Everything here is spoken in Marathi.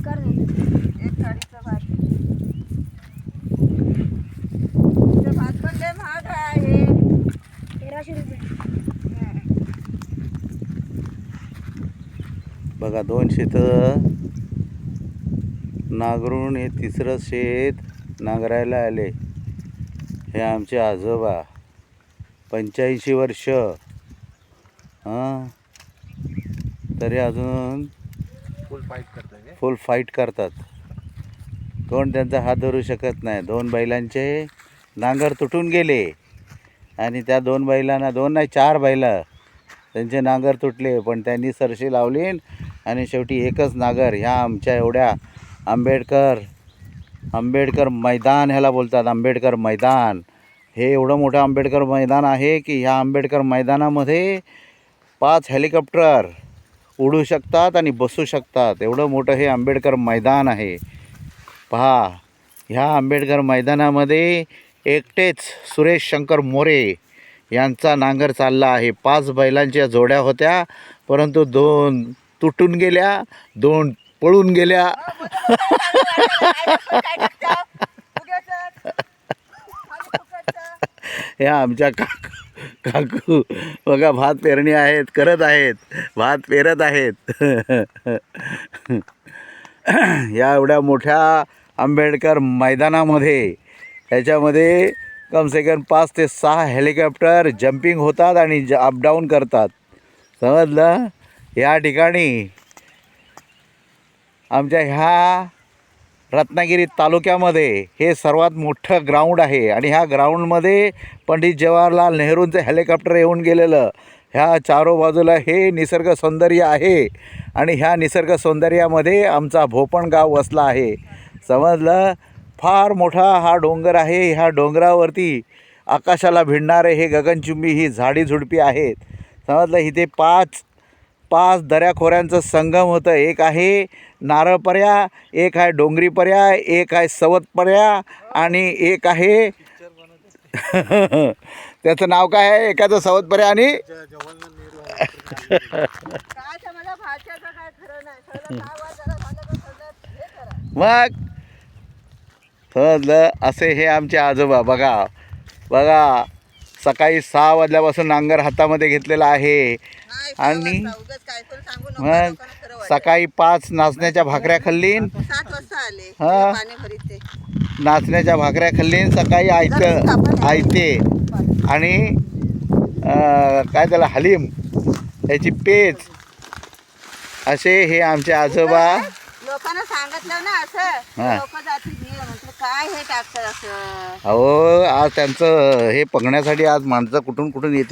कर नाही. एक थाळीचा भात. इथं भात पण लय महाग आहे. 1300 रुपये. बघा 2 शेत नांगरून हे तिसरं शेत नांगरायला आले. हे आमचे आजोबा 85 वर्ष. हां, तरी अजून फुल फाईट करतात. कोण त्यांचा हात धरू शकत नाही. 2 बैलांचे नांगर तुटून गेले आणि त्या 2 बैलांना 2 नाही 4 बैल त्यांचे नांगर तुटले, पण त्यांनी सरशी लावली आणि शेवटी एकच नांगर. ह्या आमच्या एवढ्या आंबेडकर मैदान ह्याला बोलतात. आंबेडकर मैदान हे एवढं मोठं आंबेडकर मैदान आहे की ह्या आंबेडकर मैदानामध्ये 5 हेलिकॉप्टर उडू शकतात आणि बसू शकतात. एवढं मोठं हे आंबेडकर मैदान आहे. पहा, ह्या आंबेडकर मैदानामध्ये एकटेच सुरेश शंकर मोरे यांचा नांगर चालला आहे. 5 बैलांच्या जोड्या होत्या, परंतु 2 तुटून गेल्या, 2 पळून गेल्या. हे आमच्या काकू बघा भात पेरणी आहेत, करत आहेत, भात पेरत आहेत. या एवढ्या मोठ्या आंबेडकर मैदानामध्ये ह्याच्यामध्ये कम से कम 5 ते 6 हेलिकॉप्टर जम्पिंग होतात आणि अपडाऊन करतात. समजलं? या ठिकाणी आमच्या ह्या रत्नागिरी तालुक्यामध्ये हे सर्वात मोठं ग्राउंड आहे आणि ह्या ग्राउंडमध्ये पंडित जवाहरलाल नेहरूंचं हेलिकॉप्टर येऊन गेलेलं. ह्या चारो बाजूला हे निसर्ग सौंदर्य आहे आणि ह्या निसर्ग सौंदर्यामध्ये आमचा भोपण गाव वसला आहे. समजलं? फार मोठा हा डोंगर आहे. ह्या डोंगरावरती आकाशाला भिडणारे हे गगनचुंबी ही झाडी झुडपी आहेत. समजलं? इथे 5 दऱ्याखोऱ्यांचं संगम होतं. एक आहे नारळपर्या, एक आहे डोंगरीपर्या, एक आहे सवतपर्या आणि एक आहे त्याचं नाव काय आहे? एकाचं सवतपर्या आणि मग समजलं? असे हे आमचे आजोबा. बघा सकाळी 6 वाजल्यापासून नांगर हातामध्ये घेतलेला आहे आणि मग सकाळी 5 नाचण्याच्या भाकऱ्या खाल्लीन. 7 वाजता आले. हां, पाणी भरीत नाचण्याच्या भाकऱ्या खाल्लीन सकाळी आयते आणि काय त्याला हलीम याची पेच. असे हे आमचे आजोबा. लोकांना सांगितलं ना असं, लोक जातील म्हटलं काय हे टाकतात असं. अहो, आज त्यांचं हे बघण्यासाठी आज माणसं कुठून येते.